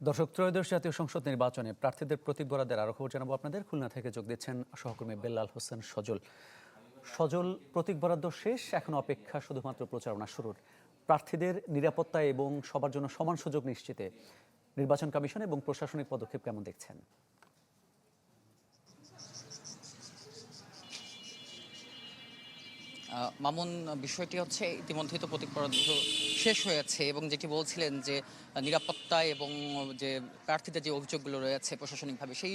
দর্শক, ত্রয়োদশ জাতীয় সংসদ নির্বাচনে প্রার্থীদের প্রতীক বরাদ্দের আরো খবর জানাবো আপনাদের। খুলনা থেকে যোগ দিচ্ছেন সহকর্মী বেল্লাল হোসেন সজল। সজল, প্রতীক বরাদ্দ শেষ, এখন অপেক্ষা শুধুমাত্র প্রচারণা শুরুর। প্রার্থীদের নিরাপত্তা এবং সবার জন্য সমান সুযোগ নিশ্চিতে নির্বাচন কমিশন এবং প্রশাসনিক পদক্ষেপ কেমন দেখছেন? মামুন, বিষয়টি হচ্ছে ইতিমধ্যেই তো প্রতীক বরাদ্দ শেষ হয়েছে এবং যেটি বলছিলেন যে নিরাপত্তা এবং যে প্রার্থীদের যে অভিযোগগুলো রয়েছে প্রশাসনিকভাবে সেই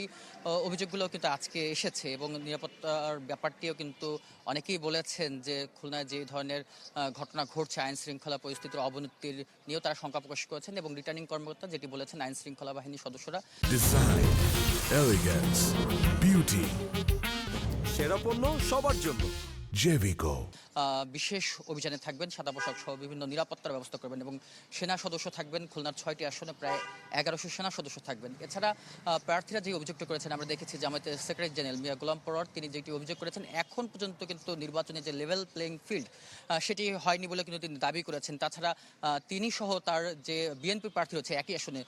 অভিযোগগুলো কিন্তু আজকে এসেছে এবং নিরাপত্তার ব্যাপারটিও কিন্তু অনেকেই বলেছেন যে খুলনায় যে ধরনের ঘটনা ঘটছে, আইন শৃঙ্খলা পরিস্থিতির অবনতির নিয়েও তারা শঙ্কা প্রকাশ করেছেন এবং রিটার্নিং কর্মকর্তা যেটি বলেছেন আইন শৃঙ্খলা বাহিনীর সদস্যরা ডিজাইন, এলিগেন্স, বিউটি, সেরা পণ্য সবার জন্য জেভিকো। বিশেষ অভিযানে থাকবেন, সাদা পোশাক সহ বিভিন্ন নিরাপত্তার ব্যবস্থা করবেন এবং সেনা সদস্য থাকবেন। খুলনার 6টি আসনে প্রায় 1100 সেনা সদস্য থাকবেন। এছাড়া প্রার্থীরা যে অভিযোগটা করেছেন, আমরা দেখেছি জামায়াতের সেক্রেটারি জেনারেল মিয়া গোলাম পরোয়ার তিনি যেটি অভিযোগ করেছেন, এখন পর্যন্ত কিন্তু নির্বাচনে যে লেভেল প্লেইং ফিল্ড সেটি হয়নি বলে কিন্তু তিনি দাবি করেছেন। তাছাড়া তিনি সহ তার যে বিএনপি প্রার্থী রয়েছে একই আসনে,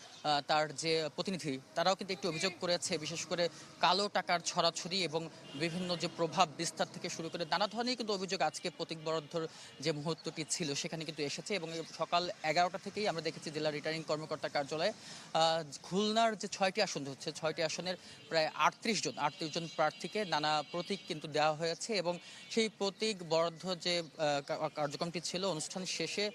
তার যে প্রতিনিধি তারাও কিন্তু একটি অভিযোগ করেছে, বিশেষ করে কালো টাকার ছড়াছড়ি এবং বিভিন্ন যে প্রভাব বিস্তার থেকে শুরু করে নানা ধরনের কিন্তু অভিযোগ আজকে প্রতীক বরাদ্দর যে মুহূর্তটি ছিল সেখানে কিন্তু এসেছে এবং সকাল 11টা থেকেই আমরা দেখেছি জেলা রিটার্নিং কর্মকর্তার কার্যালয়ে খুলনার যে 6টি আসন হচ্ছে 6টি আসনের প্রায় 38 জন প্রার্থীকে নানা প্রতীক কিন্তু দেওয়া হয়েছে এবং সেই প্রতীক বরাদ্দ যে কার্যক্রমটি ছিল অনুষ্ঠান শেষে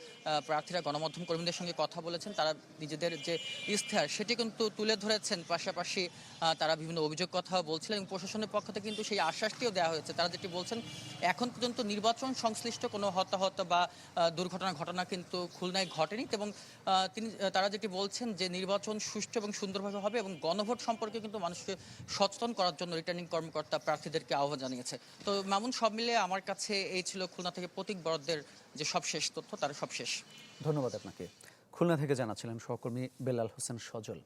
প্রার্থীরা গণমাধ্যম কর্মীদের সঙ্গে কথা বলেছেন, তারা নিজেদের যে ইশতেহার সেটি কিন্তু তুলে ধরেছেন, পাশাপাশি তারা বিভিন্ন অভিযোগ কথাও বলছিলেন এবং প্রশাসনের পক্ষ থেকে কিন্তু সেই আশ্বাসটিও দেওয়া হয়েছে। তারা যেটি বলছেন, এখন পর্যন্ত নির্বাচন সংশ্লিষ্ট কোনো হতাহত বা দুর্ঘটনা ঘটনা কিন্তু খুলনায় ঘটেনি এবং তারা যেটি বলছেন যে নির্বাচন সুষ্ঠু এবং সুন্দরভাবে হবে এবং গণভোট সম্পর্কে কিন্তু মানুষকে সচেতন করার জন্য রিটার্নিং কর্মকর্তা প্রার্থীদেরকে আহ্বান জানিয়েছে। তো মামুন, সব মিলে আমার কাছে এই ছিল খুলনা থেকে প্রতীক বরাদ্দের যে সবশেষ তথ্য, তার সবশেষ। ধন্যবাদ আপনাকে। খুলনা থেকে জানাচ্ছিলেন সহকর্মী বেল্লাল হোসেন সজল।